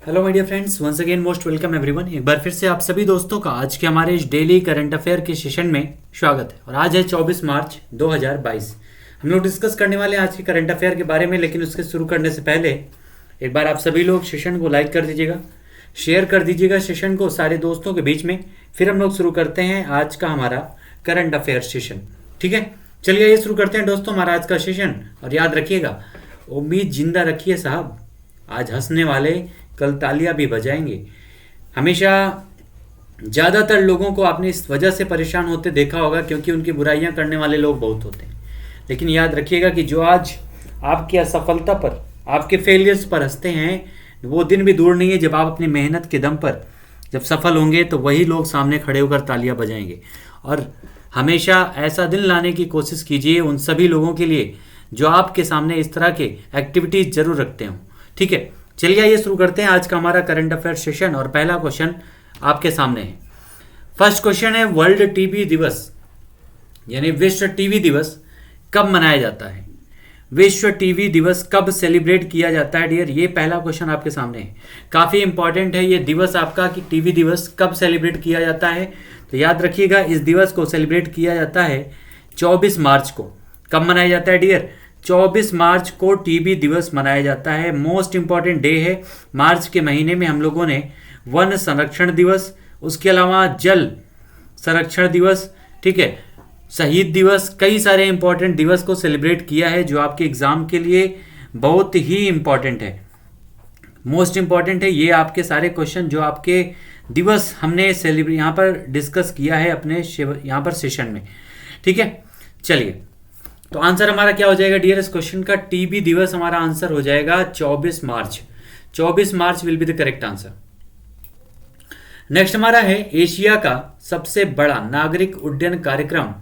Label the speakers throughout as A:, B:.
A: Hello my dear friends, once again most welcome everyone. एक बार फिर से आप सभी दोस्तों का आज के हमारे इस डेली करंट अफेयर के सेशन में स्वागत है। और आज है 24 मार्च 2022। हम लोग डिस्कस करने वाले हैं आज के करंट अफेयर के बारे में, लेकिन उसके शुरू करने से पहले एक बार आप सभी लोग सेशन को लाइक कर दीजिएगा, शेयर कर दीजिएगा सेशन को सारे दोस्तों के बीच में। फिर हम लोग शुरू करते हैं आज का हमारा करंट अफेयर सेशन। ठीक है, चलिए ये शुरू करते हैं दोस्तों हमारा आज का सेशन। और याद रखिएगा, उम्मीद जिंदा रखिए साहब, आज हंसने वाले कल तालियां भी बजाएंगे। हमेशा ज़्यादातर लोगों को आपने इस वजह से परेशान होते देखा होगा क्योंकि उनकी बुराइयां करने वाले लोग बहुत होते हैं। लेकिन याद रखिएगा कि जो आज आपकी असफलता पर, आपके फेलियर्स पर हंसते हैं, वो दिन भी दूर नहीं है जब आप अपनी मेहनत के दम पर जब सफल होंगे तो वही लोग सामने खड़े होकर तालियां बजाएंगे। और हमेशा ऐसा दिन लाने की कोशिश कीजिए उन सभी लोगों के लिए जो आपके सामने इस तरह के एक्टिविटीज जरूर रखते हो। ठीक है, चलिए ये शुरू करते हैं आज का हमारा करंट अफेयर सेशन। और पहला क्वेश्चन आपके सामने है। फर्स्ट क्वेश्चन है, वर्ल्ड टीबी दिवस यानी विश्व टीबी दिवस कब मनाया जाता है? विश्व टीबी दिवस कब सेलिब्रेट किया जाता है डियर? ये पहला क्वेश्चन आपके सामने है। काफी इंपॉर्टेंट है ये दिवस आपका कि टीबी दिवस कब सेलिब्रेट किया जाता है। तो याद रखिएगा, इस दिवस को सेलिब्रेट किया जाता है 24 मार्च को। कब मनाया जाता है डियर? 24 मार्च को टीबी दिवस मनाया जाता है। मोस्ट इंपॉर्टेंट डे है। मार्च के महीने में हम लोगों ने वन संरक्षण दिवस, उसके अलावा जल संरक्षण दिवस, ठीक है, शहीद दिवस, कई सारे इंपॉर्टेंट दिवस को सेलिब्रेट किया है जो आपके एग्जाम के लिए बहुत ही इंपॉर्टेंट है, मोस्ट इंपॉर्टेंट है। ये आपके सारे क्वेश्चन जो आपके दिवस हमने सेलिब्रेट यहाँ पर डिस्कस किया है अपने यहाँ पर सेशन में। ठीक है, चलिए तो आंसर हमारा क्या हो जाएगा डियर इस क्वेश्चन का? टीबी दिवस हमारा आंसर हो जाएगा 24 मार्च। 24 March will be the correct answer. Next हमारा है, एशिया का सबसे बड़ा नागरिक उड्डयन कार्यक्रम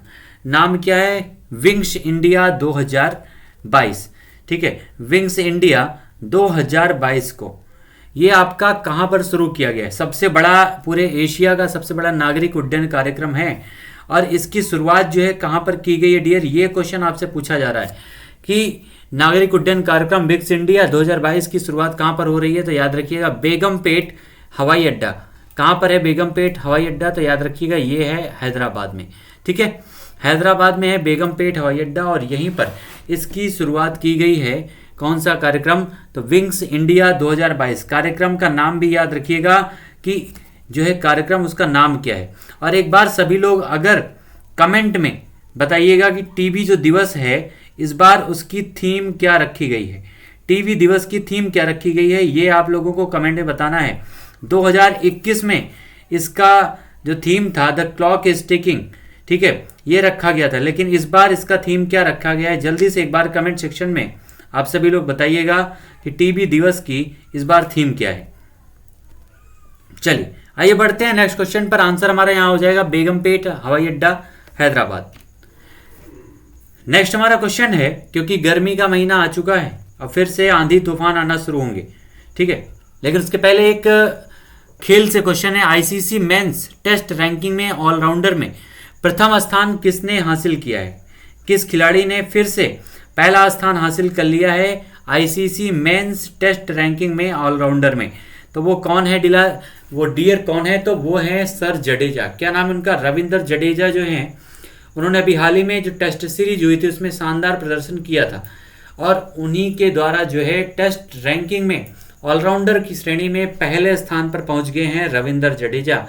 A: नाम क्या है? Wings India 2022। ठीक है, विंग्स इंडिया 2022 को ये आपका कहां पर शुरू किया गया है? सबसे बड़ा, पूरे एशिया का सबसे बड़ा नागरिक उड्डयन कार्यक्रम है। और इसकी शुरुआत जो है कहां पर की गई है डियर? ये क्वेश्चन आपसे पूछा जा रहा है कि नागरिक उड्डयन कार्यक्रम विंग्स इंडिया 2022 की शुरुआत कहां पर हो रही है? तो याद रखिएगा बेगमपेट हवाई अड्डा। कहां पर है बेगमपेट हवाई अड्डा? तो याद रखिएगा ये है हैदराबाद में। ठीक है, हैदराबाद में है बेगमपेट हवाई अड्डा और यहीं पर इसकी शुरुआत की गई है। कौन सा कार्यक्रम? तो विंग्स इंडिया 2022। कार्यक्रम का नाम भी याद रखिएगा कि जो है कार्यक्रम उसका नाम क्या है। और एक बार सभी लोग अगर कमेंट में बताइएगा कि टीबी जो दिवस है इस बार उसकी थीम क्या रखी गई है? टीबी दिवस की थीम क्या रखी गई है ये आप लोगों को कमेंट में बताना है। 2021 में इसका जो थीम था द क्लॉक इज टिकिंग, ठीक है, ये रखा गया था। लेकिन इस बार इसका थीम क्या रखा गया है? जल्दी से एक बार कमेंट सेक्शन में आप सभी लोग बताइएगा कि टीबी दिवस की इस बार थीम क्या है। चलिए आइए बढ़ते हैं नेक्स्ट क्वेश्चन पर। आंसर हमारा यहां हो जाएगा बेगमपेट हवाई अड्डा हैदराबाद। नेक्स्ट हमारा क्वेश्चन है, क्योंकि गर्मी का महीना आ चुका है और फिर से आंधी तूफान आना शुरू होंगे, ठीक है, लेकिन उसके पहले एक खेल से क्वेश्चन है। आईसीसी मेंस टेस्ट रैंकिंग में ऑलराउंडर में प्रथम स्थान किसने हासिल किया है? किस खिलाड़ी ने फिर से पहला स्थान हासिल कर लिया है आईसीसी मेंस टेस्ट रैंकिंग में ऑलराउंडर में? तो वो कौन है वो डियर कौन है? तो वो है सर जडेजा। क्या नाम है उनका? रविंद्र जडेजा जो हैं, उन्होंने अभी हाल ही में जो टेस्ट सीरीज हुई थी उसमें शानदार प्रदर्शन किया था और उन्हीं के द्वारा जो है टेस्ट रैंकिंग में ऑलराउंडर की श्रेणी में पहले स्थान पर पहुंच गए हैं रविंद्र जडेजा।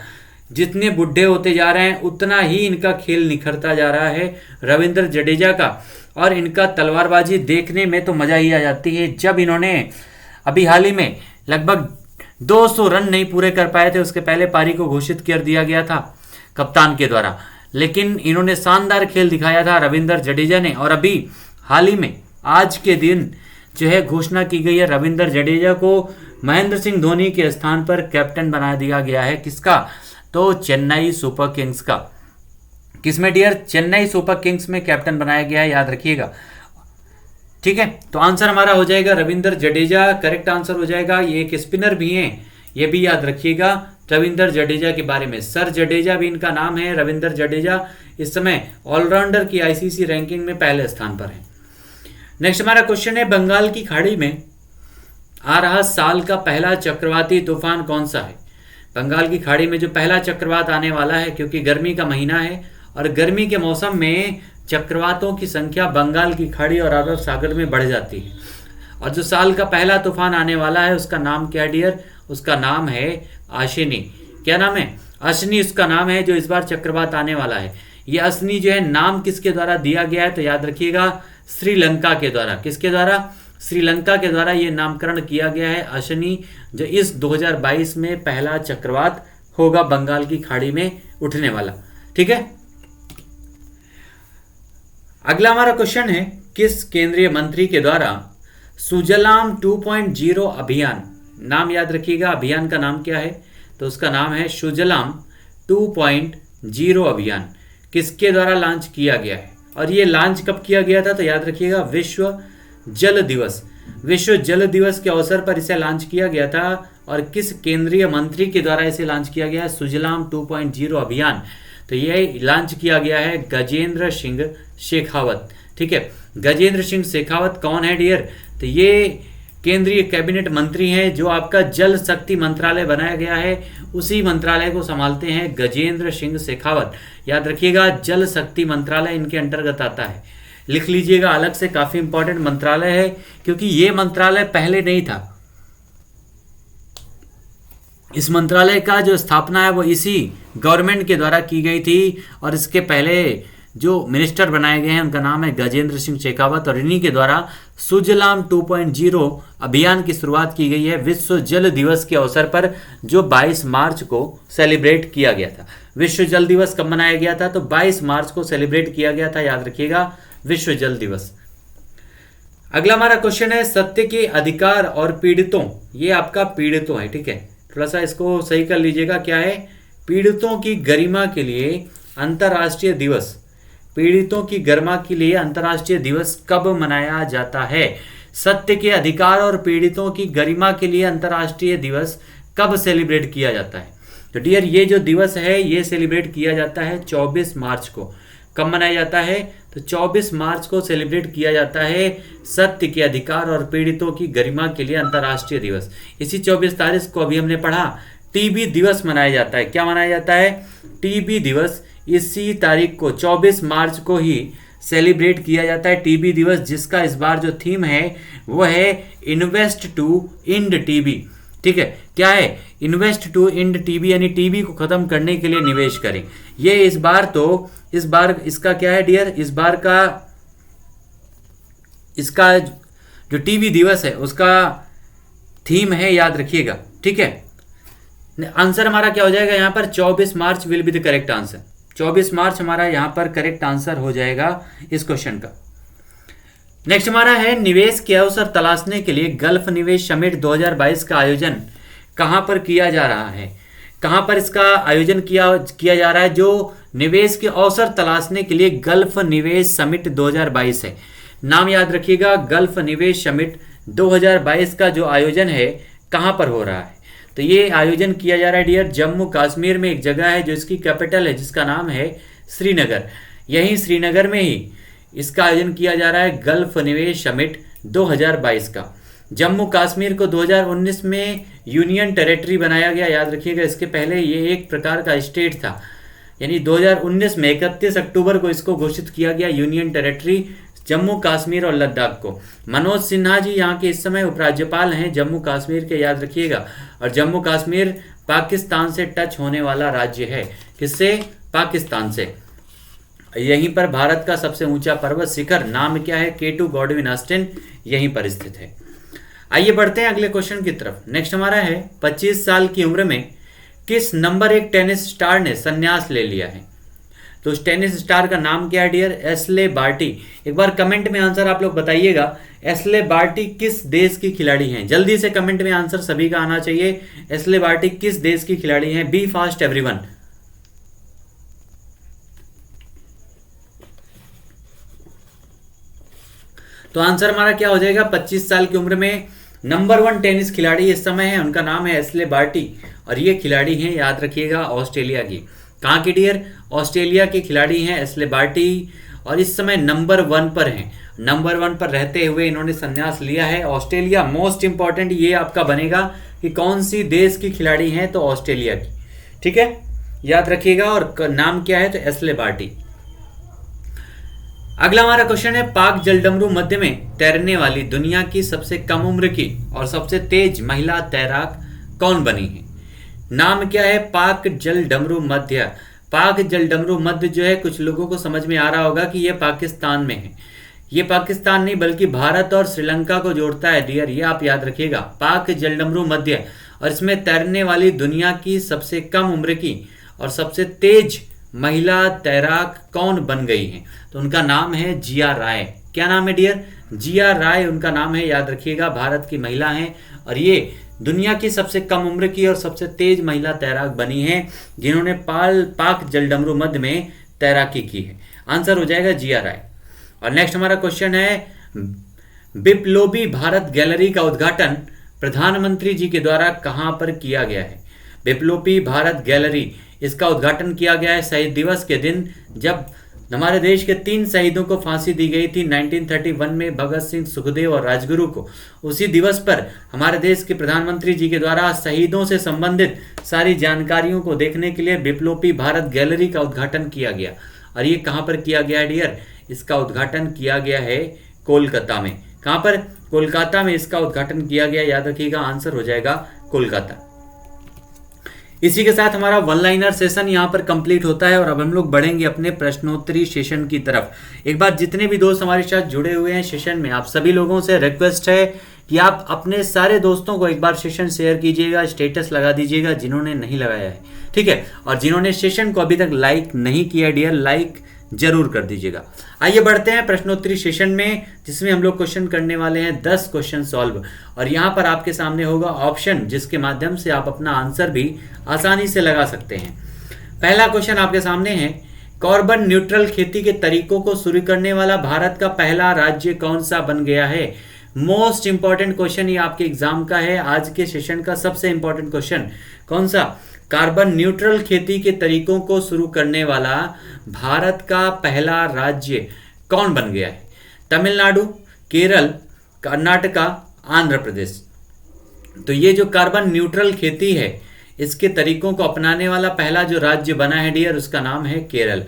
A: जितने बुढ़े होते जा रहे हैं उतना ही इनका खेल निखरता जा रहा है रविंद्र जडेजा का। और इनका तलवारबाजी देखने में तो मजा ही आ जाती है। जब इन्होंने अभी हाल ही में लगभग 200 रन नहीं पूरे कर पाए थे, उसके पहले पारी को घोषित कर दिया गया था कप्तान के द्वारा, लेकिन इन्होंने शानदार खेल दिखाया था रविंद्र जडेजा ने। और अभी हाल ही में आज के दिन जो है घोषणा की गई है रविंद्र जडेजा को महेंद्र सिंह धोनी के स्थान पर कैप्टन बना दिया गया है। किसका? तो चेन्नई सुपर किंग्स का। किसमें डियर? चेन्नई सुपर किंग्स में कैप्टन बनाया गया है, याद रखिएगा। ठीक है, तो आंसर हमारा हो जाएगा रविंद्र जडेजा, करेक्ट आंसर हो जाएगा। ये एक स्पिनर भी हैं, ये भी याद रखिएगा रविंद्र जडेजा के बारे में। सर जडेजा भी इनका नाम है, रविंद्र जडेजा इस समय ऑलराउंडर की आईसीसी रैंकिंग में पहले स्थान पर है। नेक्स्ट हमारा क्वेश्चन है, बंगाल की खाड़ी में आ रहा साल का पहला चक्रवाती तूफान कौन सा है? बंगाल की खाड़ी में जो पहला चक्रवात आने वाला है, क्योंकि गर्मी का महीना है और गर्मी के मौसम में चक्रवातों की संख्या बंगाल की खाड़ी और अरब सागर में बढ़ जाती है। और जो साल का पहला तूफान आने वाला है उसका नाम क्या डियर? उसका नाम है आशिनी। क्या नाम है? अश्नी उसका नाम है, जो इस बार चक्रवात आने वाला है। ये अश्नी जो है नाम किसके द्वारा दिया गया है? तो याद रखिएगा श्रीलंका के द्वारा। किसके द्वारा? श्रीलंका के द्वारा ये नामकरण किया गया है अश्नी, जो इस 2022 में पहला चक्रवात होगा बंगाल की खाड़ी में उठने वाला। ठीक है, अगला हमारा क्वेश्चन है, किस केंद्रीय मंत्री के द्वारा सुजलाम 2.0 अभियान, नाम याद रखिएगा अभियान का नाम क्या है? तो उसका नाम है सुजलाम 2.0 अभियान, किसके द्वारा लॉन्च किया गया है? और ये लॉन्च कब किया गया था? तो याद रखिएगा विश्व जल दिवस, विश्व जल दिवस के अवसर पर इसे लॉन्च किया गया था। और किस केंद्रीय मंत्री के द्वारा इसे लॉन्च किया गया है? सुजलाम 2.0 अभियान। तो ये लॉन्च किया गया है गजेंद्र सिंह शेखावत। ठीक है, गजेंद्र सिंह शेखावत कौन है डियर? तो ये केंद्रीय कैबिनेट मंत्री हैं, जो आपका जल शक्ति मंत्रालय बनाया गया है उसी मंत्रालय को संभालते हैं गजेंद्र सिंह शेखावत। याद रखिएगा जल शक्ति मंत्रालय इनके अंतर्गत आता है, लिख लीजिएगा अलग से, काफी इंपॉर्टेंट मंत्रालय है, क्योंकि ये मंत्रालय पहले नहीं था। इस मंत्रालय का जो स्थापना है वो इसी गवर्नमेंट के द्वारा की गई थी, और इसके पहले जो मिनिस्टर बनाए गए हैं उनका नाम है गजेंद्र सिंह शेखावत, और इन्हीं के द्वारा सुजलाम 2.0 अभियान की शुरुआत की गई है विश्व जल दिवस के अवसर पर, जो 22 मार्च को सेलिब्रेट किया गया था। विश्व जल दिवस कब मनाया गया था? तो 22 मार्च को सेलिब्रेट किया गया था, याद रखिएगा विश्व जल दिवस। अगला हमारा क्वेश्चन है, सत्य के अधिकार और पीड़ितों, ये आपका पीड़ितों है। ठीक है, थोड़ा सा इसको सही कर लीजिएगा, क्या है? पीड़ितों की गरिमा के लिए अंतर्राष्ट्रीय दिवस, पीड़ितों की गरिमा के लिए अंतर्राष्ट्रीय दिवस कब मनाया जाता है? सत्य के अधिकार और पीड़ितों की गरिमा के लिए अंतर्राष्ट्रीय दिवस कब सेलिब्रेट किया जाता है? तो डियर ये जो दिवस है ये सेलिब्रेट किया जाता है 24 मार्च को। कब मनाया जाता है? तो 24 मार्च को सेलिब्रेट किया जाता है सत्य के अधिकार और पीड़ितों की गरिमा के लिए अंतर्राष्ट्रीय दिवस। इसी 24 तारीख को अभी हमने पढ़ा टीबी दिवस मनाया जाता है। क्या मनाया जाता है? टीबी दिवस। इसी तारीख को 24 मार्च को ही सेलिब्रेट किया जाता है टीबी दिवस, जिसका इस बार जो थीम है वो है इन्वेस्ट टू इंड टीबी। ठीक है, क्या है? इन्वेस्ट टू इंड टीबी, यानी टीबी को खत्म करने के लिए निवेश करें। ये इस बार इसका क्या है डियर? इस बार का इसका जो टीबी दिवस है उसका थीम है, याद रखिएगा। ठीक है, आंसर हमारा क्या हो जाएगा यहाँ पर? 24 March will be the correct answer. 24 मार्च हमारा यहाँ पर करेक्ट आंसर हो जाएगा इस क्वेश्चन का। नेक्स्ट हमारा है, निवेश के अवसर तलाशने के लिए गल्फ निवेश समिट 2022 का आयोजन कहां पर किया जा रहा है? कहां पर इसका आयोजन किया जा रहा है? जो निवेश के अवसर तलाशने के लिए गल्फ निवेश समिट 2022 है। नाम याद रखिएगा, गल्फ निवेश समिट 2022 का जो आयोजन है कहां पर हो रहा है? तो ये आयोजन किया जा रहा है डियर जम्मू कश्मीर में, एक जगह है जो इसकी कैपिटल है जिसका नाम है श्रीनगर। यहीं श्रीनगर में ही इसका आयोजन किया जा रहा है गल्फ निवेश समिट 2022 का। जम्मू कश्मीर को 2019 में यूनियन टेरिटरी बनाया गया, याद रखिएगा। इसके पहले ये एक प्रकार का स्टेट था, यानी 2019 में 31 अक्टूबर को इसको घोषित किया गया यूनियन टेरिटरी जम्मू कश्मीर और लद्दाख को। मनोज सिन्हा जी यहाँ के इस समय उपराज्यपाल हैं जम्मू कश्मीर के, याद रखिएगा। और जम्मू कश्मीर पाकिस्तान से टच होने वाला राज्य है। किससे? पाकिस्तान से। यहीं पर भारत का सबसे ऊंचा पर्वत शिखर, नाम क्या है? K2 गॉडविन ऑस्टिन, यहीं पर स्थित है। आइए बढ़ते हैं अगले क्वेश्चन की तरफ। नेक्स्ट हमारा है, 25 साल की उम्र में किस नंबर 1 टेनिस स्टार ने संन्यास ले लिया है? तो उस टेनिस स्टार का नाम क्या है डियर? Ashleigh Barty. एक बार कमेंट में आंसर आप लोग बताइएगा, एशले बार्टी किस देश की खिलाड़ी हैं? जल्दी से कमेंट में आंसर सभी का आना चाहिए। एशले बार्टी किस देश की खिलाड़ी हैं? Be fast everyone. तो आंसर हमारा क्या हो जाएगा? 25 साल की उम्र में नंबर 1 टेनिस खिलाड़ी इस समय है, उनका नाम है एशले बार्टी। और ये खिलाड़ी हैं, याद रखिएगा, ऑस्ट्रेलिया की। कहाँ की डियर? ऑस्ट्रेलिया के खिलाड़ी हैं एशले बार्टी, और इस समय नंबर 1 पर हैं। नंबर 1 पर रहते हुए इन्होंने संन्यास लिया है। ऑस्ट्रेलिया, मोस्ट इंपॉर्टेंट ये आपका बनेगा कि कौन सी देश की खिलाड़ी हैं, तो ऑस्ट्रेलिया की। ठीक है, याद रखिएगा। और नाम क्या है, तो एस्ले बार्टी। अगला हमारा क्वेश्चन है, पाक जलडमरू मध्य में तैरने वाली दुनिया की सबसे कम उम्र की और सबसे तेज महिला तैराक कौन बनी है? नाम क्या है? पाक जलडमरू मध्य। पाक जलडमरू मध्य जो है, कुछ लोगों को समझ में आ रहा होगा कि ये पाकिस्तान में है। ये पाकिस्तान नहीं बल्कि भारत और श्रीलंका को जोड़ता है डियर, ये आप याद रखिएगा। पाक जलडमरू मध्य, और इसमें तैरने वाली दुनिया की सबसे कम उम्र की और सबसे तेज महिला तैराक कौन बन गई है? तो उनका नाम है जिया राय। क्या नाम है डियर? जिया राय उनका नाम है, याद रखिएगा। भारत की महिला हैं और ये दुनिया की सबसे कम उम्र की और सबसे तेज महिला तैराक बनी है, जिन्होंने पाक जलडमरू मध्य में तैराकी की है। आंसर हो जाएगा जिया राय। और नेक्स्ट हमारा क्वेश्चन है, बिप्लोबी भारत गैलरी का उद्घाटन प्रधानमंत्री जी के द्वारा कहां पर किया गया है? बिप्लोबी भारत गैलरी, इसका उद्घाटन किया गया है शहीद दिवस के दिन, जब हमारे देश के 3 शहीदों को फांसी दी गई थी 1931 में, भगत सिंह, सुखदेव और राजगुरु को। उसी दिवस पर हमारे देश के प्रधानमंत्री जी के द्वारा शहीदों से संबंधित सारी जानकारियों को देखने के लिए बिप्लोबी भारत गैलरी का उद्घाटन किया गया। और ये कहाँ पर किया गया डियर? इसका उद्घाटन किया गया है कोलकाता में। कहाँ पर? कोलकाता में इसका उद्घाटन किया गया, याद रखिएगा। आंसर हो जाएगा कोलकाता। इसी के साथ हमारा वन लाइनर सेशन यहाँ पर कंप्लीट होता है और अब हम लोग बढ़ेंगे अपने प्रश्नोत्तरी सेशन की तरफ। एक बार जितने भी दोस्त हमारे साथ जुड़े हुए हैं सेशन में, आप सभी लोगों से रिक्वेस्ट है कि आप अपने सारे दोस्तों को एक बार सेशन शेयर कीजिएगा, स्टेटस लगा दीजिएगा जिन्होंने नहीं लगाया है, ठीक है। और जिन्होंने सेशन को अभी तक लाइक नहीं किया डियर, लाइक जरूर कर दीजिएगा। आइए बढ़ते हैं प्रश्नोत्तरी सेशन में, जिसमें हम लोग क्वेश्चन करने वाले हैं 10 क्वेश्चन सॉल्व। और यहाँ पर आपके सामने होगा ऑप्शन, जिसके माध्यम से आप अपना आंसर भी आसानी से लगा सकते हैं। पहला क्वेश्चन आपके सामने है, कार्बन न्यूट्रल खेती के तरीकों को शुरू करने वाला भारत का पहला राज्य कौन सा बन गया है? मोस्ट इंपॉर्टेंट क्वेश्चन ये आपके एग्जाम का है, आज के सेशन का सबसे इंपॉर्टेंट क्वेश्चन। कौन सा? कार्बन न्यूट्रल खेती के तरीकों को शुरू करने वाला भारत का पहला राज्य कौन बन गया है? तमिलनाडु, केरल, कर्नाटका, आंध्र प्रदेश। तो ये जो कार्बन न्यूट्रल खेती है, इसके तरीकों को अपनाने वाला पहला जो राज्य बना है डियर, उसका नाम है केरल।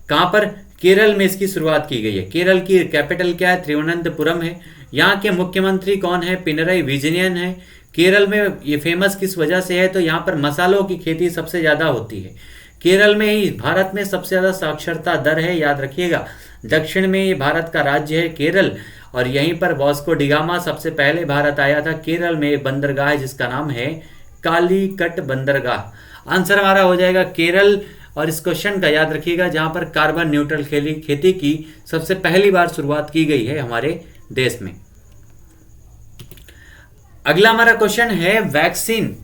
A: कहां पर? केरल में इसकी शुरुआत की गई है। केरल की कैपिटल क्या है? तिरुवनंतपुरम है। यहाँ के मुख्यमंत्री कौन है? पिनरई विजयन है। केरल में ये फेमस किस वजह से है? तो यहाँ पर मसालों की खेती सबसे ज्यादा होती है। केरल में ही भारत में सबसे ज्यादा साक्षरता दर है, याद रखिएगा। दक्षिण में ये भारत का राज्य है केरल, और यहीं पर वास्को डिगामा सबसे पहले भारत आया था। केरल में एक बंदरगाह है जिसका नाम है कालीकट बंदरगाह। आंसर हमारा हो जाएगा केरल। और इस क्वेश्चन का याद रखिएगा, जहां पर कार्बन न्यूट्रल खेती की सबसे पहली बार शुरुआत की गई है हमारे देश में। अगला हमारा क्वेश्चन है, vaccine,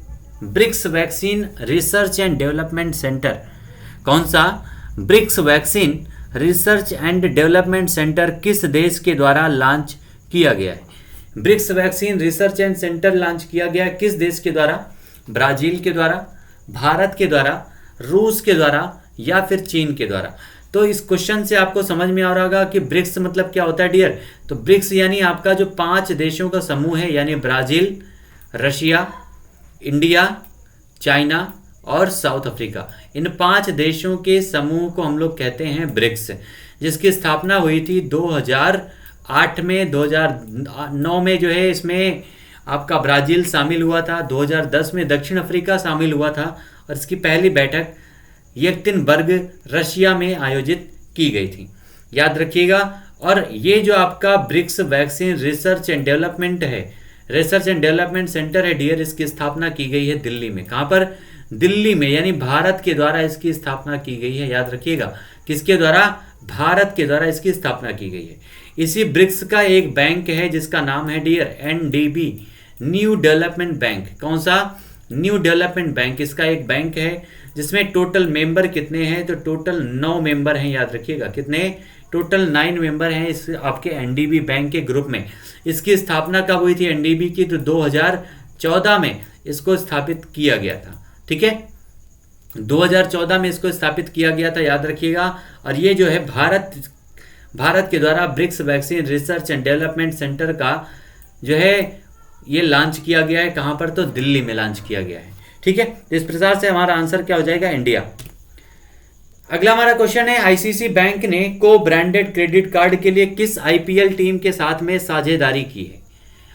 A: BRICS vaccine research and development centre. कौन सा? BRICS vaccine research and development centre किस देश के द्वारा लॉन्च किया गया है? BRICS vaccine research and centre launch किया गया किस देश के द्वारा? ब्राजील के द्वारा, भारत के द्वारा, रूस के द्वारा, या फिर चीन के द्वारा? तो इस क्वेश्चन से आपको समझ में आ रहा होगा कि ब्रिक्स मतलब क्या होता है डियर। तो ब्रिक्स यानी आपका जो 5 देशों का समूह है, यानी ब्राजील, रशिया, इंडिया, चाइना और साउथ अफ्रीका। इन 5 देशों के समूह को हम लोग कहते हैं ब्रिक्स, जिसकी स्थापना हुई थी 2008 में। 2009 में जो है इसमें आपका ब्राजील शामिल हुआ था, 2010 में दक्षिण अफ्रीका शामिल हुआ था, और इसकी पहली बैठक येक्तिनबर्ग रशिया में आयोजित की गई थी, याद रखिएगा। और ये जो आपका BRICS vaccine research and development है, रिसर्च एंड डेवलपमेंट सेंटर है डियर, इसकी स्थापना की गई है दिल्ली में। कहां पर? दिल्ली में, यानी भारत के द्वारा इसकी स्थापना की गई है, याद रखिएगा। किसके द्वारा? भारत के द्वारा इसकी स्थापना की गई है। इसी ब्रिक्स का एक बैंक है जिसका नाम है dear NDB, new development bank. कौन सा? New development bank. इसका एक बैंक है जिसमें टोटल मेंबर कितने हैं? तो टोटल 9 मेंबर हैं, याद रखिएगा। कितने? टोटल 9 मेंबर हैं इस आपके एनडीबी बैंक के ग्रुप में। इसकी स्थापना कब हुई थी एनडीबी की? तो 2014 में इसको स्थापित किया गया था, ठीक है। 2014 में इसको स्थापित किया गया था, याद रखिएगा। और ये जो है भारत के द्वारा BRICS vaccine research and development centre का जो है ये लॉन्च किया गया है। कहाँ पर? तो दिल्ली में लॉन्च किया गया है। ठीक है, तो इस प्रकार से हमारा आंसर क्या हो जाएगा? इंडिया। अगला हमारा क्वेश्चन है, आईसीसी बैंक ने को ब्रांडेड क्रेडिट कार्ड के लिए किस आईपीएल टीम के साथ में साझेदारी की है?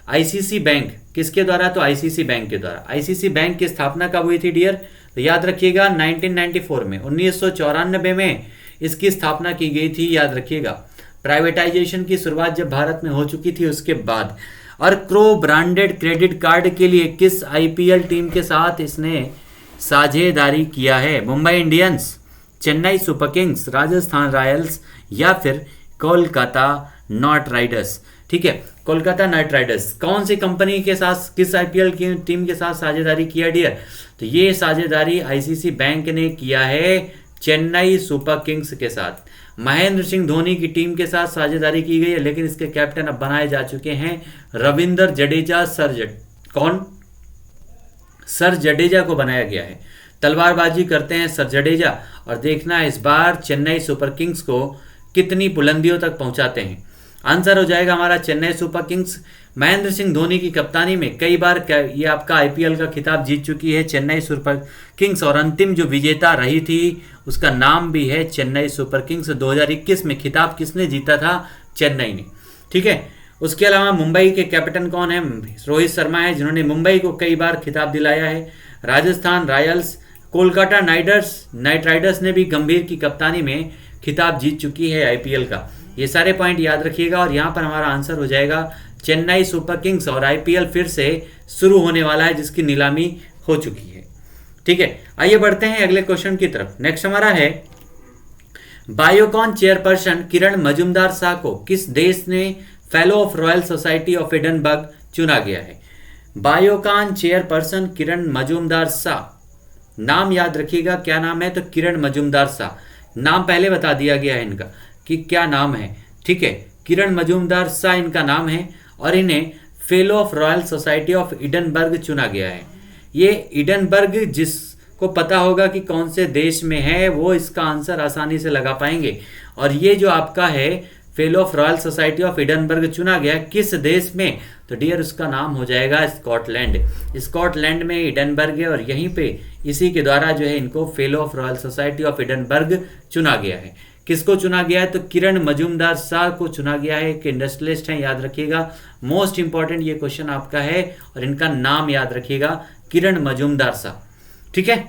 A: आईसीसी बैंक किसके द्वारा? तो आईसीसी बैंक के द्वारा। आईसीसी बैंक की स्थापना कब हुई थी डियर? तो याद रखिएगा 1994 में, 1994 में इसकी स्थापना की गई थी, याद रखिएगा। प्राइवेटाइजेशन की शुरुआत जब भारत में हो चुकी थी उसके बाद। और क्रो ब्रांडेड क्रेडिट कार्ड के लिए किस आईपीएल टीम के साथ इसने साझेदारी किया है? Mumbai Indians, Chennai super Kings, Rajasthan Royals या फिर कोलकाता नाइट राइडर्स। ठीक है, कोलकाता नाइट राइडर्स। कौन सी कंपनी के साथ, किस आईपीएल की टीम के साथ साझेदारी किया डियर? तो ये साझेदारी आईसीसी बैंक ने किया है चेन्नई सुपर किंग्स के साथ। महेंद्र सिंह धोनी की टीम के साथ साझेदारी की गई है, लेकिन इसके कैप्टन अब बनाए जा चुके हैं रविंद्र जडेजा। सर जडेजा को बनाया गया है। तलवारबाजी करते हैं सर जडेजा, और देखना है इस बार चेन्नई सुपर किंग्स को कितनी बुलंदियों तक पहुंचाते हैं। आंसर हो जाएगा हमारा चेन्नई सुपर किंग्स। महेंद्र सिंह धोनी की कप्तानी में कई बार ये आपका आईपीएल का खिताब जीत चुकी है चेन्नई सुपर किंग्स, और अंतिम जो विजेता रही थी उसका नाम भी है चेन्नई सुपर किंग्स। 2021 में खिताब किसने जीता था? चेन्नई ने। ठीक है, उसके अलावा मुंबई के कैप्टन कौन है? रोहित शर्मा है, जिन्होंने मुंबई को कई बार खिताब दिलाया है। Rajasthan Royals, Kolkata night Riders ने भी गंभीर की कप्तानी में खिताब जीत चुकी है आईपीएल का। ये सारे पॉइंट याद रखिएगा, और यहाँ पर हमारा आंसर हो जाएगा चेन्नई सुपर किंग्स। और आईपीएल फिर से शुरू होने वाला है, जिसकी नीलामी हो चुकी है। ठीक है, आइए बढ़ते हैं अगले क्वेश्चन की तरफ। नेक्स्ट हमारा है, बायोकॉन चेयरपर्सन किरण मजूमदार शाह को किस देश ने fellow of royal society of Edinburgh चुना गया है? बायोकॉन चेयरपर्सन किरण मजूमदार शाह, नाम याद रखिएगा क्या नाम है? तो किरण मजूमदार शाह। नाम पहले बता दिया गया है इनका कि क्या नाम है। ठीक है, किरण मजूमदार शाह इनका नाम है, और इन्हें fellow of royal society of Edinburgh चुना गया है। ये एडिनबर्ग, जिसको पता होगा कि कौन से देश में है, वो इसका आंसर आसानी से लगा पाएंगे। और ये जो आपका है fellow of royal society of Edinburgh चुना गया किस देश में? तो डियर उसका नाम हो जाएगा स्कॉटलैंड। स्कॉटलैंड में एडिनबर्ग है, और यहीं पे इसी के द्वारा जो है इनको fellow of royal society of Edinburgh चुना गया है। किसको चुना गया है? तो किरण मजूमदार शाह को चुना गया है। एक इंडस्ट्रियलिस्ट हैं, याद रखिएगा। मोस्ट इंपॉर्टेंट ये क्वेश्चन आपका है, और इनका नाम याद रखिएगा, किरण मजूमदार शाह। ठीक है,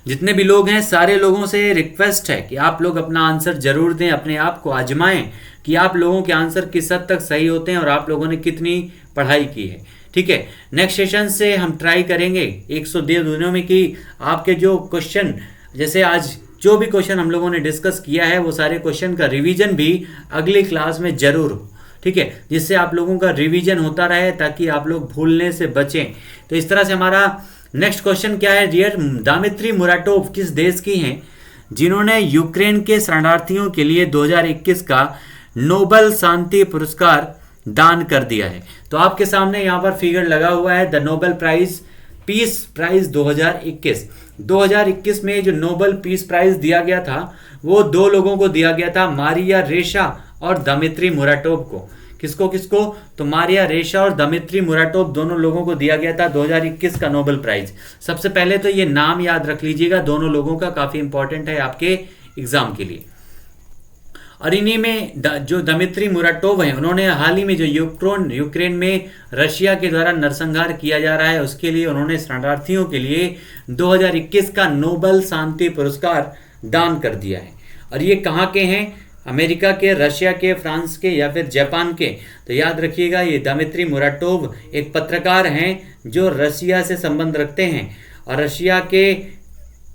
A: जितने भी लोग हैं सारे लोगों से रिक्वेस्ट है कि आप लोग अपना आंसर जरूर दें, अपने आप को आजमाएं कि आप लोगों के आंसर किस हद तक सही होते हैं और आप लोगों ने कितनी पढ़ाई की है। ठीक है, नेक्स्ट सेशन से हम ट्राई करेंगे 102 दिनों में कि आपके जो क्वेश्चन, जैसे आज जो भी क्वेश्चन हम लोगों ने डिस्कस किया है, वो सारे क्वेश्चन का रिवीजन भी अगली क्लास में जरूर हो। ठीक है, जिससे आप लोगों का रिवीजन होता रहे, ताकि आप लोग भूलने से बचें। तो इस तरह से हमारा नेक्स्ट क्वेश्चन क्या है डियर? दामित्री मुराटोव किस देश की हैं जिन्होंने यूक्रेन के शरणार्थियों के लिए 2021 का नोबेल शांति पुरस्कार दान कर दिया है? तो आपके सामने यहाँ पर फिगर लगा हुआ है, the Nobel prize, peace prize 2021। 2021 में जो नोबेल पीस प्राइज दिया गया था वो दो लोगों को दिया गया था, मारिया रेशा और दमित्री मुराटोव को। किसको किसको? तो मारिया रेशा और दमित्री मुराटोव दोनों लोगों को दिया गया था 2021 का नोबेल प्राइज। सबसे पहले तो ये नाम याद रख लीजिएगा दोनों लोगों का, काफी इंपॉर्टेंट है आपके एग्जाम के लिए। और इन्हीं में जो दमित्री मुराटोव हैं, उन्होंने हाल ही में जो यूक्रेन में रशिया के द्वारा नरसंहार किया जा रहा है, उसके लिए उन्होंने शरणार्थियों के लिए 2021 का नोबेल शांति पुरस्कार दान कर दिया है। और ये कहाँ के हैं? अमेरिका के, रशिया के, फ्रांस के या फिर जापान के? तो याद रखिएगा ये दमित्री मुराटोव एक पत्रकार हैं जो रशिया से संबंध रखते हैं, और रशिया के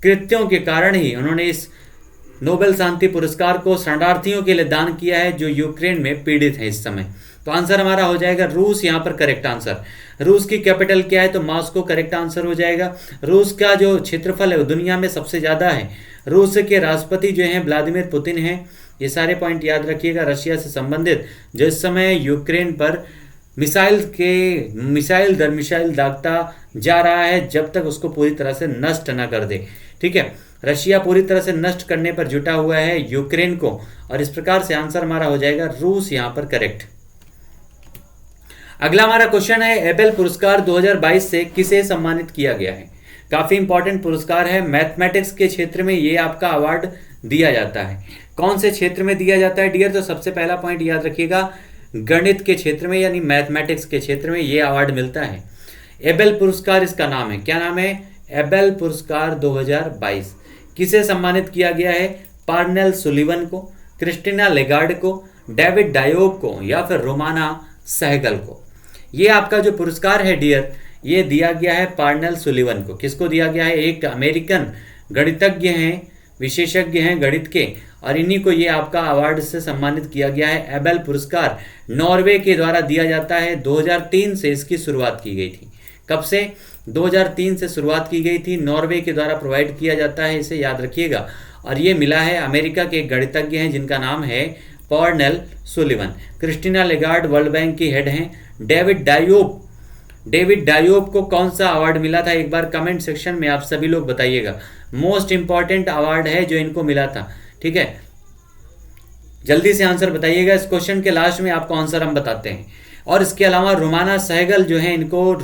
A: कृत्यों के कारण ही उन्होंने इस नोबेल शांति पुरस्कार को शरणार्थियों के लिए दान किया है जो यूक्रेन में पीड़ित है इस समय। तो आंसर हमारा हो जाएगा रूस, यहाँ पर करेक्ट आंसर। रूस की कैपिटल क्या है? तो मॉस्को करेक्ट आंसर हो जाएगा। रूस का जो क्षेत्रफल है वो दुनिया में सबसे ज्यादा है। रूस के राष्ट्रपति जो हैं व्लादिमीर पुतिन हैं। ये सारे पॉइंट याद रखिएगा रशिया से संबंधित, जो इस समय यूक्रेन पर मिसाइल दर मिसाइल दागता जा रहा है, जब तक उसको पूरी तरह से नष्ट न कर दे। ठीक है। रशिया पूरी तरह से नष्ट करने पर जुटा हुआ है यूक्रेन को, और इस प्रकार से आंसर हमारा हो जाएगा रूस यहां पर करेक्ट। अगला हमारा क्वेश्चन है एबेल पुरस्कार 2022 से किसे सम्मानित किया गया है। काफी इंपॉर्टेंट पुरस्कार है, मैथमेटिक्स के क्षेत्र में ये आपका अवार्ड दिया जाता है। कौन से क्षेत्र में दिया जाता है डियर, तो सबसे पहला पॉइंट याद रखिएगा, गणित के क्षेत्र में यानी मैथमेटिक्स के क्षेत्र में ये अवार्ड मिलता है। एबेल पुरस्कार इसका नाम है, क्या नाम है, एबेल पुरस्कार 2022। किसे सम्मानित किया गया है, पार्नेल सुलिवन को, क्रिस्टीना लेगार्ड को, डेविड डायोब को या फिर रोमाना सहगल को। ये आपका जो पुरस्कार है डियर, ये दिया गया है पार्नेल सुलिवन को। किसको दिया गया है, एक अमेरिकन गणितज्ञ हैं, विशेषज्ञ हैं गणित के, और इन्हीं को ये आपका अवार्ड से सम्मानित किया गया है। एबेल पुरस्कार नॉर्वे के द्वारा दिया जाता है, 2003 से इसकी शुरुआत की गई थी। कब से, 2003 से शुरुआत की गई थी, नॉर्वे के द्वारा प्रोवाइड किया जाता है, इसे याद रखिएगा। और ये मिला है अमेरिका के एक गणितज्ञ हैं जिनका नाम है Parnell Sullivan. Christina Lagarde World Bank की हेड हैं। डेविड डायोब को कौन सा अवार्ड मिला था, एक बार कमेंट सेक्शन में आप सभी लोग बताइएगा। मोस्ट इंपॉर्टेंट अवार्ड है जो इनको मिला था, ठीक है, जल्दी से आंसर बताइएगा। इस क्वेश्चन के लास्ट में आपको आंसर हम बताते हैं। और इसके अलावा रोमाना सहगल जो है, इनको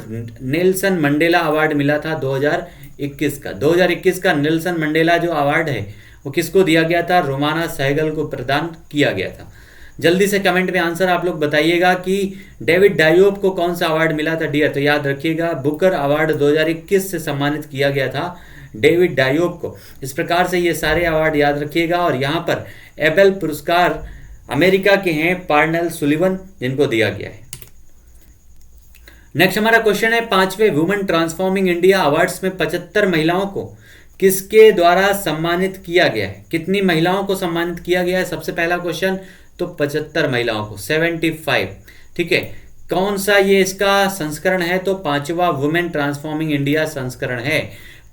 A: नेल्सन मंडेला अवार्ड मिला था 2021 का। 2021 का नेल्सन मंडेला जो अवार्ड है वो किसको दिया गया था, रोमाना सहगल को प्रदान किया गया था। जल्दी से कमेंट में आंसर आप लोग बताइएगा कि डेविड डायोब को कौन सा अवार्ड मिला था डियर, तो याद रखिएगा बुकर अवार्ड 2021 से सम्मानित किया गया था डेविड डायोब को। इस प्रकार से ये सारे अवार्ड याद रखिएगा। और यहाँ पर एबेल पुरस्कार अमेरिका के हैं पार्नेल सुलिवन, जिनको दिया गया है। नेक्स्ट हमारा क्वेश्चन है 5वें वुमेन ट्रांसफॉर्मिंग इंडिया अवार्ड्स में 75 महिलाओं को किसके द्वारा सम्मानित किया गया है। कितनी महिलाओं को सम्मानित किया गया है, सबसे पहला क्वेश्चन, तो 75 महिलाओं को, 75, ठीक है। कौन सा ये इसका संस्करण है, तो 5वां वुमेन ट्रांसफॉर्मिंग इंडिया संस्करण है,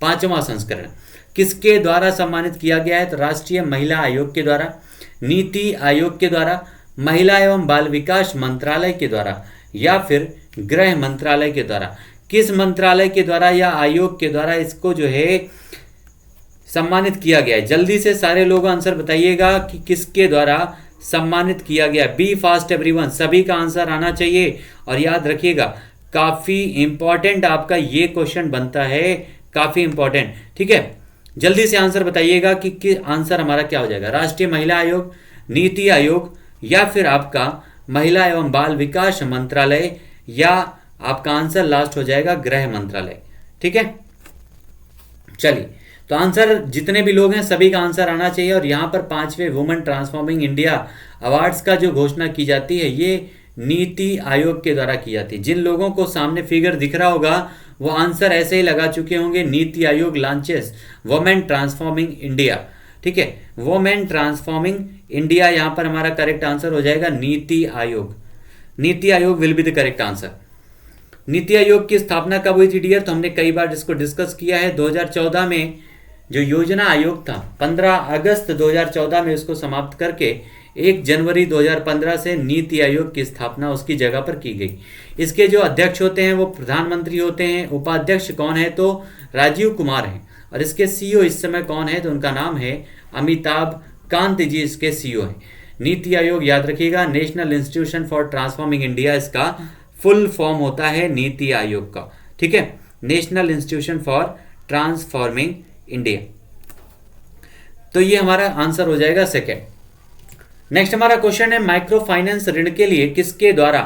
A: 5वां संस्करण। किसके द्वारा सम्मानित किया गया है, तो राष्ट्रीय महिला आयोग के द्वारा, नीति आयोग के द्वारा, महिला एवं बाल विकास मंत्रालय के द्वारा या फिर गृह मंत्रालय के द्वारा। किस मंत्रालय के द्वारा या आयोग के द्वारा इसको जो है सम्मानित किया गया है, जल्दी से सारे लोग आंसर बताइएगा कि किसके द्वारा सम्मानित किया गया। बी फास्ट एवरीवन, सभी का आंसर आना चाहिए। और याद रखिएगा काफी इंपॉर्टेंट आपका ये क्वेश्चन बनता है, काफी इंपॉर्टेंट, ठीक है। जल्दी से आंसर बताइएगा कि आंसर हमारा क्या हो जाएगा, राष्ट्रीय महिला आयोग, नीति आयोग या फिर आपका महिला एवं बाल विकास मंत्रालय, या आपका आंसर लास्ट हो जाएगा गृह मंत्रालय, ठीक है। चलिए, तो आंसर जितने भी लोग हैं सभी का आंसर आना चाहिए। और यहाँ पर 5वें वुमेन ट्रांसफॉर्मिंग इंडिया अवार्ड्स का जो घोषणा की जाती है ये नीति आयोग के द्वारा की जाती है। जिन लोगों को सामने फिगर दिख रहा होगा वो आंसर ऐसे ही लगा चुके होंगे, NITI Aayog launches women transforming India, ठीक है। वुमेन ट्रांसफॉर्मिंग इंडिया यहाँ पर हमारा करेक्ट आंसर हो जाएगा NITI Aayog. NITI Aayog will be the correct answer. NITI Aayog की स्थापना कब हुई थी डियर, तो हमने कई बार इसको डिस्कस किया है। 2014 में जो योजना आयोग था, 15 अगस्त 2014 में उसको समाप्त करके 1 जनवरी 2015 से नीति आयोग की स्थापना उसकी जगह पर की गई। इसके जो अध्यक्ष होते हैं वो प्रधानमंत्री होते हैं। उपाध्यक्ष कौन है, तो राजीव कुमार हैं। और इसके सीईओ इस समय कौन है, तो उनका नाम है अमिताभ कांत जी, इसके सीईओ हैं। नीति आयोग याद रखिएगा, national institution for transforming India इसका फुल फॉर्म होता है नीति आयोग का, ठीक है, national institution for transforming India. तो ये हमारा आंसर हो जाएगा सेकेंड। नेक्स्ट हमारा क्वेश्चन है माइक्रो फाइनेंस ऋण के लिए किसके द्वारा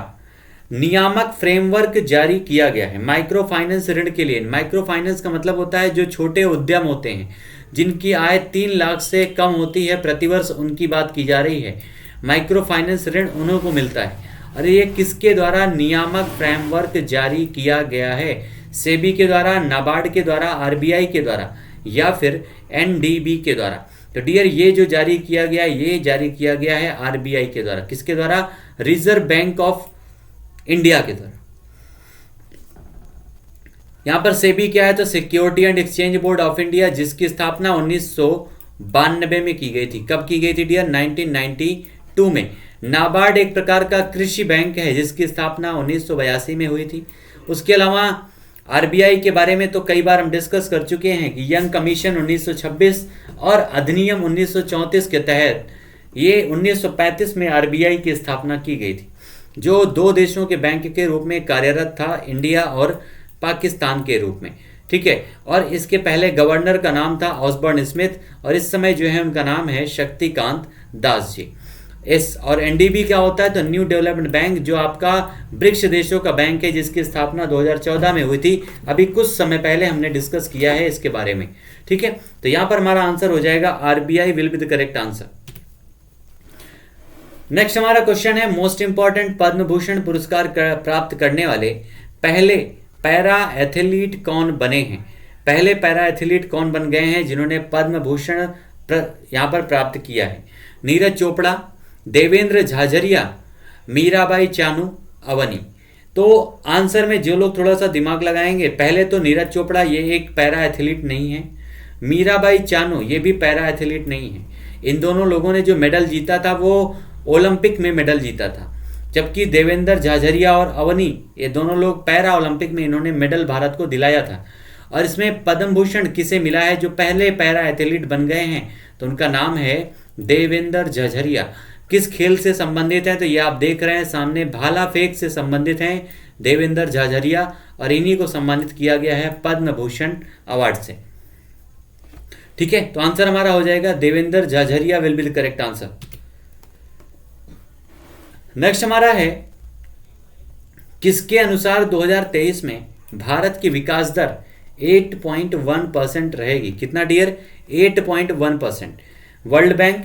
A: नियामक फ्रेमवर्क जारी किया गया है। माइक्रो फाइनेंस ऋण के लिए, माइक्रो फाइनेंस का मतलब होता है जो छोटे उद्यम होते हैं जिनकी आय 3 लाख से कम होती है प्रतिवर्ष, उनकी बात की जा रही है। माइक्रो फाइनेंस ऋण उन्हों को मिलता है। और ये किसके द्वारा नियामक फ्रेमवर्क जारी किया गया है, सेबी के द्वारा, नाबार्ड के द्वारा, आरबीआई के द्वारा या फिर एनडीबी के द्वारा। तो डियर ये जो जारी किया गया है, ये जारी किया गया है आरबीआई के द्वारा। किसके द्वारा, रिजर्व बैंक ऑफ इंडिया के द्वारा। यहां पर सेबी क्या है, तो security and exchange board of India, जिसकी स्थापना 1992 में की गई थी। कब की गई थी डियर, 1992 में। नाबार्ड एक प्रकार का कृषि बैंक है जिसकी स्थापना 1982 में हुई थी। उसके अलावा आरबीआई के बारे में तो कई बार हम डिस्कस कर चुके हैं कि यंग कमीशन 1926 और अधिनियम 1934 के तहत ये 1935 में आरबीआई की स्थापना की गई थी, जो दो देशों के बैंक के रूप में कार्यरत था, इंडिया और पाकिस्तान के रूप में। ठीक है, और इसके पहले गवर्नर का नाम था ऑसबर्न स्मिथ और इस समय जो है उनका नाम है शक्तिकांत दास जी। और एनडीबी क्या होता है, तो न्यू डेवलपमेंट बैंक, जो आपका ब्रिक्स देशों का बैंक है, जिसकी स्थापना 2014 में हुई थी। अभी कुछ समय पहले हमने डिस्कस किया है इसके बारे में। ठीक है, तो यहां पर हमारा आंसर हो जाएगा RBI will be the correct answer. Next हमारा क्वेश्चन है, मोस्ट इंपॉर्टेंट पद्म भूषण पुरस्कार प्राप्त करने वाले पहले पैरा एथलीट कौन बने हैं? पहले पैरा एथलीट कौन बन गए हैं जिन्होंने पद्म भूषण यहां पर प्राप्त किया है? नीरज चोपड़ा, देवेंद्र झाझरिया, मीराबाई चानू, अवनी। तो आंसर में जो लोग थोड़ा सा दिमाग लगाएंगे, पहले तो नीरज चोपड़ा ये एक पैरा एथलीट नहीं है, मीराबाई चानू ये भी पैरा एथलीट नहीं है। इन दोनों लोगों ने जो मेडल जीता था वो ओलंपिक में मेडल जीता था, जबकि देवेंद्र झाझरिया और अवनी ये दोनों लोग पैरा ओलंपिक में इन्होंने मेडल भारत को दिलाया था। और इसमें पद्म भूषण किसे मिला है जो पहले पैरा एथलीट बन गए हैं? तो उनका नाम है देवेंद्र झाझरिया। किस खेल से संबंधित है? तो ये आप देख रहे हैं सामने, भाला फेंक से संबंधित हैं देवेंद्र झाझरिया और इन्हीं को सम्मानित किया गया है पद्म भूषण अवार्ड से। ठीक है, तो आंसर हमारा हो जाएगा Devendra Jhajharia will be the correct answer. Next हमारा है, किसके अनुसार 2023 में भारत की विकास दर 8.1% रहेगी? कितना डियर? 8.1%। वर्ल्ड बैंक,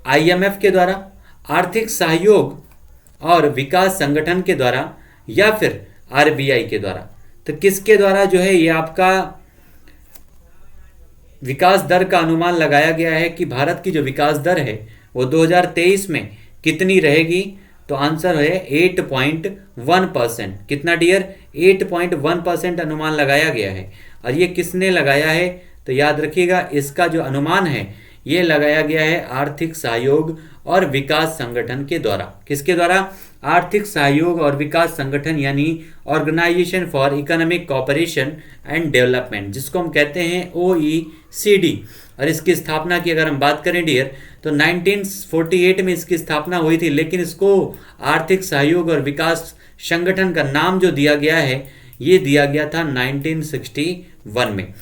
A: आईएमएफ के द्वारा, आर्थिक सहयोग और विकास संगठन के द्वारा, या फिर आरबीआई के द्वारा? तो किसके द्वारा जो है ये आपका विकास दर का अनुमान लगाया गया है कि भारत की जो विकास दर है वो 2023 में कितनी रहेगी? तो आंसर है 8.1%। कितना डियर? 8.1% अनुमान लगाया गया है। और ये किसने लगाया है? तो याद रखिएगा, इसका जो अनुमान है ये लगाया गया है आर्थिक सहयोग और विकास संगठन के द्वारा। किसके द्वारा? आर्थिक सहयोग और विकास संगठन, यानी organisation for economic cooperation and development, जिसको हम कहते हैं OECD। और इसकी स्थापना की अगर हम बात करें डियर, तो 1948 में इसकी स्थापना हुई थी, लेकिन इसको आर्थिक सहयोग और विकास संगठन का नाम जो दिया गया है ये दिया गया था 1961 में।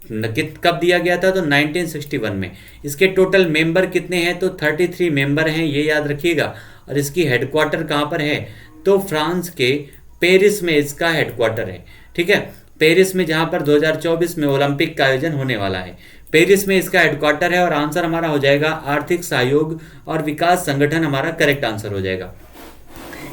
A: कब दिया गया था? तो 1961 में। इसके टोटल मेंबर कितने हैं? तो 33 मेंबर हैं, ये याद रखिएगा। और इसकी हेडक्वार्टर कहाँ पर है? तो फ्रांस के पेरिस में इसका हेडक्वार्टर है। ठीक है, पेरिस में, जहां पर 2024 में ओलंपिक का आयोजन होने वाला है, पेरिस में इसका हेडक्वार्टर है। और आंसर हमारा हो जाएगा आर्थिक सहयोग और विकास संगठन, हमारा करेक्ट आंसर हो जाएगा।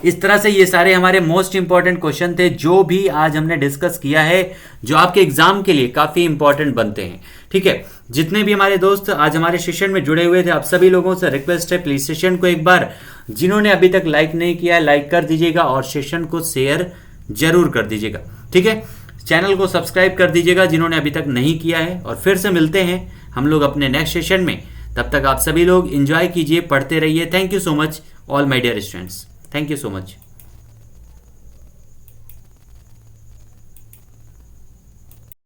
A: इस तरह से ये सारे हमारे मोस्ट इंपॉर्टेंट क्वेश्चन थे जो भी आज हमने डिस्कस किया है, जो आपके एग्जाम के लिए काफी इंपॉर्टेंट बनते हैं। ठीक है, जितने भी हमारे दोस्त आज हमारे सेशन में जुड़े हुए थे, आप सभी लोगों से रिक्वेस्ट है, प्लीज सेशन को एक बार, जिन्होंने अभी तक लाइक नहीं किया है, लाइक कर दीजिएगा और सेशन को शेयर जरूर कर दीजिएगा। ठीक है, चैनल को सब्सक्राइब कर दीजिएगा जिन्होंने अभी तक नहीं किया है। और फिर से मिलते हैं हम लोग अपने नेक्स्ट सेशन में। तब तक आप सभी लोग एंजॉय कीजिए, पढ़ते रहिए। Thank you so much all my dear students, thank you so much.